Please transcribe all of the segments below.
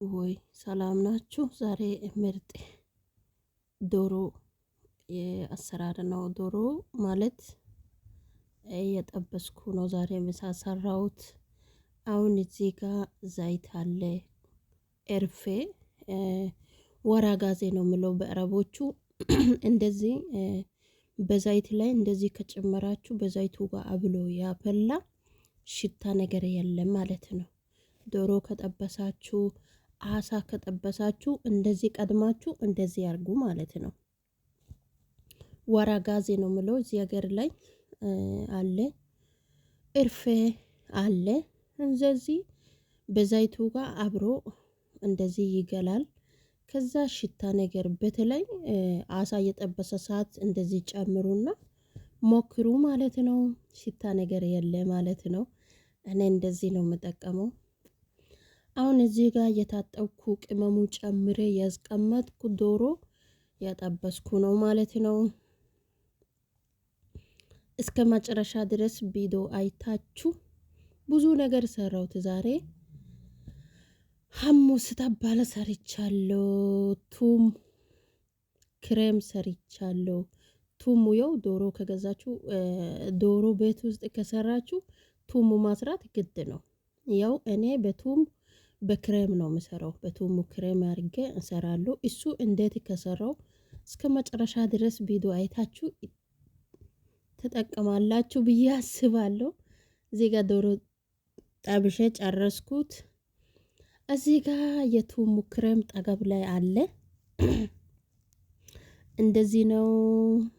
ወይ ሰላም ናችሁ? ዛሬ ምርጥ ዶሮ የአሰራር ነው። ዶሮ ማለት እየጠበስኩ ነው። ዛሬ ምሳ ሰራሁት። አሁን እዚህ ጋር ዘይት አለ፣ ኤርፌ ወራ ጋዜ ነው የምለው በአረቦቹ። እንደዚህ በዘይት ላይ እንደዚህ ከጨመራችሁ በዘይቱ ጋር አብሎ ያፈላ ሽታ ነገር የለም ማለት ነው። ዶሮ ከጠበሳችሁ አሳ ከጠበሳችሁ እንደዚህ ቀድማችሁ እንደዚህ ያርጉ ማለት ነው። ወራ ጋዜ ነው የምለው እዚህ ሀገር ላይ አለ። እርፌ አለ። እንደዚህ በዛይቱ ጋር አብሮ እንደዚህ ይገላል። ከዛ ሽታ ነገር በተለይ አሳ የጠበሰ ሰዓት እንደዚህ ጨምሩና ሞክሩ ማለት ነው። ሽታ ነገር የለ ማለት ነው። እኔ እንደዚህ ነው የምጠቀመው። አሁን እዚህ ጋር የታጠብኩ ቅመሙ ጨምሬ ያስቀመጥኩ ዶሮ ያጠበስኩ ነው ማለት ነው። እስከ መጨረሻ ድረስ ቪዲዮ አይታችሁ ብዙ ነገር ሰራሁት ዛሬ። ሐሙስ ተባለ ሰርቻለሁ። ቱም ክሬም ሰርቻለሁ። ቱሙ ያው ዶሮ ከገዛችሁ ዶሮ ቤት ውስጥ ከሰራችሁ ቱሙ ማስራት ግድ ነው። ያው እኔ በቱም በክሬም ነው የምሰራው። በቱሙ ክሬም አድርጌ እሰራለሁ። እሱ እንዴት ከሰራው እስከ መጨረሻ ድረስ ቪዲዮ አይታችሁ ተጠቀማላችሁ ብዬ አስባለሁ። እዚህ ጋር ዶሮ ጠብሼ ጨረስኩት። እዚህ ጋር የቱሙ ክሬም ጠገብ ላይ አለ። እንደዚህ ነው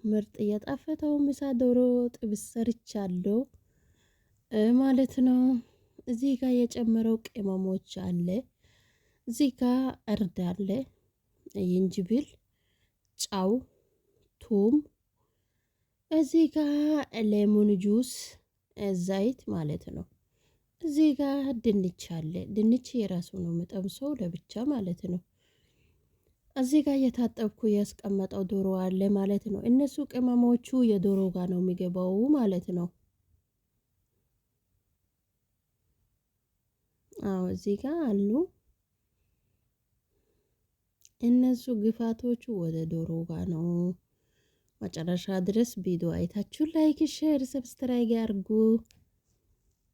ምርጥ የጣፈጠው ምሳ ዶሮ ጥብስ ሰርቻለሁ ማለት ነው። እዚህ ጋር የጨመረው ቅመሞች አለ። እዚህ ጋር እርድ አለ፣ ይንጅብል፣ ጫው፣ ቱም፣ እዚህ ጋር ሌሞን ጁስ፣ ዘይት ማለት ነው። እዚህ ጋር ድንች አለ። ድንች የራሱ ነው የምጠብሰው ለብቻ ማለት ነው። እዚህ ጋር የታጠብኩ ያስቀመጠው ዶሮ አለ ማለት ነው። እነሱ ቅመሞቹ የዶሮ ጋር ነው የሚገባው ማለት ነው። አዎ እዚህ ጋር አሉ። እነሱ ግፋቶቹ ወደ ዶሮ ጋር ነው። መጨረሻ ድረስ ቪዲዮ አይታችሁ ላይክ፣ ሼር፣ ሰብስክራይብ ያርጉ።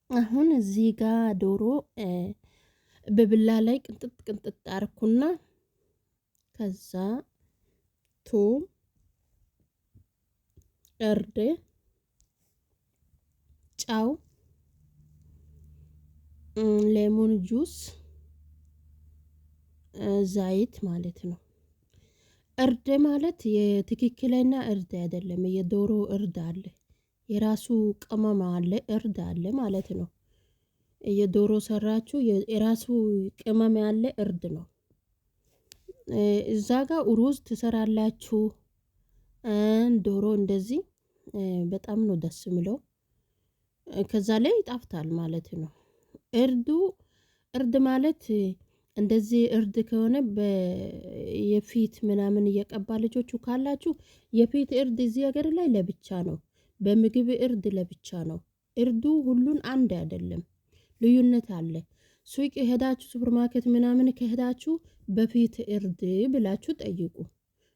አሁን እዚህ ጋር ዶሮ በብላ ላይ ቅንጥጥ ቅንጥጥ አርኩና ከዛ ቱም፣ እርድ፣ ጫው፣ ሌሞን ጁስ፣ ዘይት ማለት ነው። እርድ ማለት የትክክለኛ እርድ አይደለም። የዶሮ እርድ አለ፣ የራሱ ቅመም አለ፣ እርድ አለ ማለት ነው። የዶሮ ሰራችሁ የራሱ ቅመም ያለ እርድ ነው። እዛ ጋር ሩዝ ትሰራላችሁ። ዶሮ እንደዚህ በጣም ነው ደስ የሚለው። ከዛ ላይ ይጣፍጣል ማለት ነው። እርድ ማለት እንደዚህ እርድ ከሆነ የፊት ምናምን እየቀባ ልጆቹ ካላችሁ የፊት እርድ እዚህ ሀገር ላይ ለብቻ ነው። በምግብ እርድ ለብቻ ነው። እርዱ ሁሉን አንድ አይደለም፣ ልዩነት አለ። ሱቅ ሄዳችሁ ሱፐርማርኬት ምናምን ከሄዳችሁ በፊት እርድ ብላችሁ ጠይቁ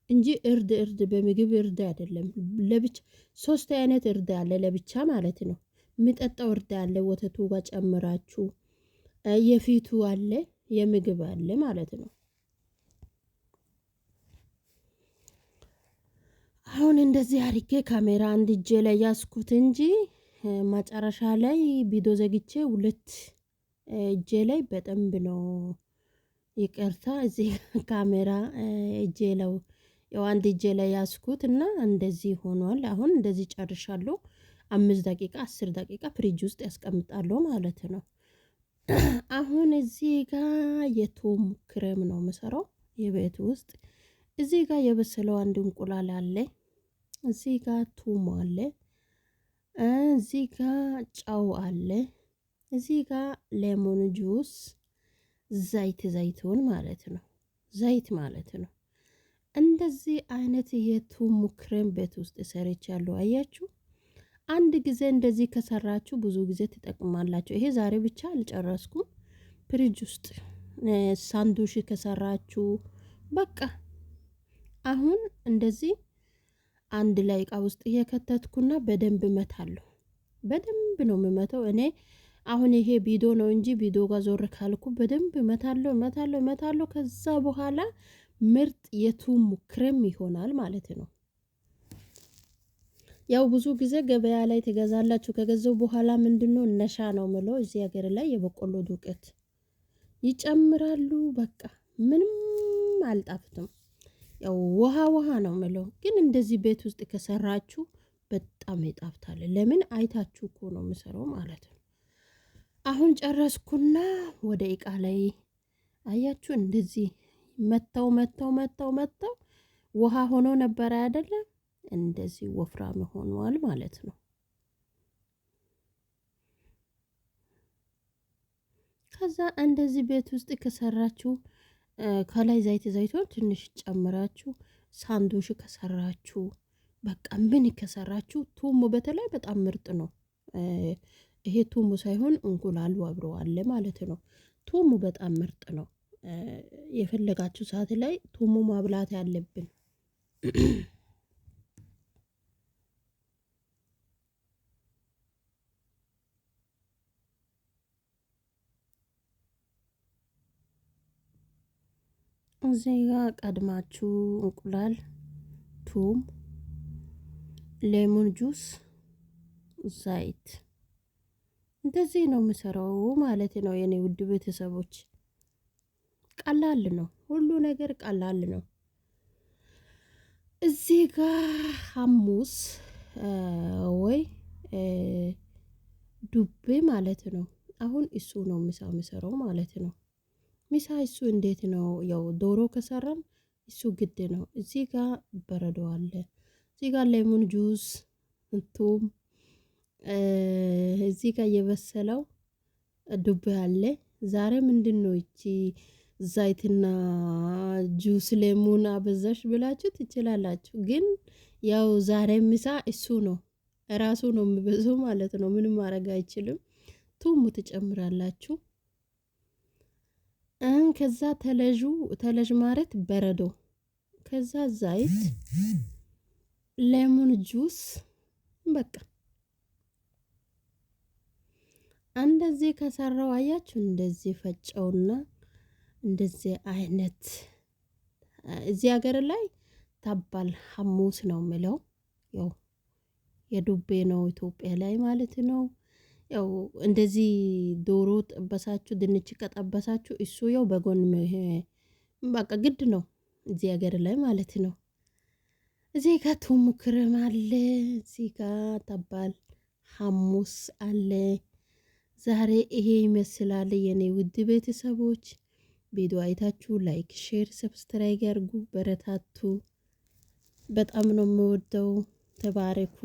እንጂ እርድ በምግብ እርድ አይደለም። ለብቻ ሶስት አይነት እርድ አለ ለብቻ ማለት ነው። የሚጠጣው እርድ አለ ወተቱ ጋር ጨምራችሁ፣ የፊቱ አለ፣ የምግብ አለ ማለት ነው። አሁን እንደዚህ አድርጌ ካሜራ አንድ እጄ ላይ ያስኩት እንጂ መጨረሻ ላይ ቪዲዮ ዘግቼ ሁለት እጄ ላይ በደንብ ነው። ይቅርታ እዚህ ካሜራ እጄ ለው ያው አንድ እጄ ላይ ያስኩት እና እንደዚህ ሆኗል። አሁን እንደዚህ ጨርሻለሁ። 5 ደቂቃ 10 ደቂቃ ፍሪጅ ውስጥ ያስቀምጣለሁ ማለት ነው። አሁን እዚህ ጋር የቱም ክሬም ነው የምሰራው የቤት ውስጥ። እዚህ ጋር የበሰለው አንድ እንቁላል አለ። እዚህ ጋር ቱም አለ። እዚህ ጋር ጨው አለ። እዚህ ጋር ሌሞን ጁስ፣ ዘይቱን ማለት ነው። ዘይት ማለት ነው። እንደዚህ አይነት የቱም ክሬም ቤት ውስጥ ሰርቻለሁ። አያችሁ፣ አንድ ጊዜ እንደዚህ ከሰራችሁ ብዙ ጊዜ ትጠቅማላችሁ። ይሄ ዛሬ ብቻ አልጨረስኩም። ፍሪጅ ውስጥ ሳንዱሽ ከሰራችሁ በቃ አሁን እንደዚህ አንድ ላይ እቃ ውስጥ እየከተትኩና በደንብ እመታለሁ። በደንብ ነው የምመተው እኔ። አሁን ይሄ ቪዲዮ ነው እንጂ ቪዲዮ ጋር ዞር ካልኩ በደንብ እመታለሁ እመታለሁ እመታለሁ። ከዛ በኋላ ምርጥ የቱም ክሬም ይሆናል ማለት ነው። ያው ብዙ ጊዜ ገበያ ላይ ትገዛላችሁ። ከገዛው በኋላ ምንድነው ነሻ ነው ምለው እዚህ ሀገር ላይ የበቆሎ ዱቄት ይጨምራሉ። በቃ ምንም አልጣፍጥም። ያው ውሃ ውሃ ነው ምለው። ግን እንደዚህ ቤት ውስጥ ከሰራችሁ በጣም ይጣፍጣል። ለምን አይታችሁ እኮ ነው የምሰራው ማለት ነው። አሁን ጨረስኩና ወደ እቃ ላይ አያችሁ እንደዚህ መተው መተው መተው መተው ውሃ ሆኖ ነበር አይደለም? እንደዚህ ወፍራም ሆኗል ማለት ነው። ከዛ እንደዚህ ቤት ውስጥ ከሰራችሁ ከላይ ዘይቶን ትንሽ ጨምራችሁ ሳንዱሽ ከሰራችሁ በቃ ምን ከሰራችሁ ቱሙ በተለይ በጣም ምርጥ ነው። ይሄ ቱሙ ሳይሆን እንቁላሉ አብሮ አለ ማለት ነው። ቱሙ በጣም ምርጥ ነው። የፈለጋችሁ ሰዓት ላይ ቱሙ ማብላት ያለብን። እዚህ ጋር ቀድማችሁ እንቁላል፣ ቱም፣ ሌሞን ጁስ፣ ዘይት እንደዚህ ነው የምሰራው ማለት ነው። የኔ ውድ ቤተሰቦች ቀላል ነው፣ ሁሉ ነገር ቀላል ነው። እዚህ ጋር ሐሙስ ወይ ዱቤ ማለት ነው። አሁን እሱ ነው ምሳ ምሰራው ማለት ነው። ሚሳ እሱ እንዴት ነው? ያው ዶሮ ከሰራን እሱ ግድ ነው። እዚህ ጋር በረዶ አለ። እዚህ ጋር ሌሞን ጁስ እንቱም እዚህ ጋር የበሰለው ዱቤ አለ። ዛሬ ምንድነው እቺ ዘይትና ጁስ ሌሞን አበዛሽ ብላችሁ ትችላላችሁ። ግን ያው ዛሬ ምሳ እሱ ነው ራሱ ነው የሚበዛው ማለት ነው። ምንም ማድረግ አይችልም። ቱሙ ትጨምራላችሁ። ከዛ ተለዥ ማለት በረዶ፣ ከዛ ዘይት፣ ሌሞን ጁስ በቃ እንደዚህ ከሰራው አያችሁ። እንደዚህ ፈጨውና እንደዚህ አይነት እዚህ ሀገር ላይ ታባል ሐሙስ ነው የሚለው። ያው የዱቤ ነው ኢትዮጵያ ላይ ማለት ነው። ያው እንደዚህ ዶሮ ጠበሳችሁ፣ ድንች ከጠበሳችሁ እሱ ያው በጎን በቃ ግድ ነው እዚህ ሀገር ላይ ማለት ነው። እዚህ ጋር ቱሙ ክሬም አለ። እዚህ ጋር ታባል ሐሙስ አለ። ዛሬ ይሄ ይመስላል የኔ ውድ ቤተሰቦች። ቪዲዮ አይታችሁ ላይክ፣ ሼር፣ ሰብስክራይብ ያርጉ። በረታቱ። በጣም ነው የምወደው። ተባረኩ።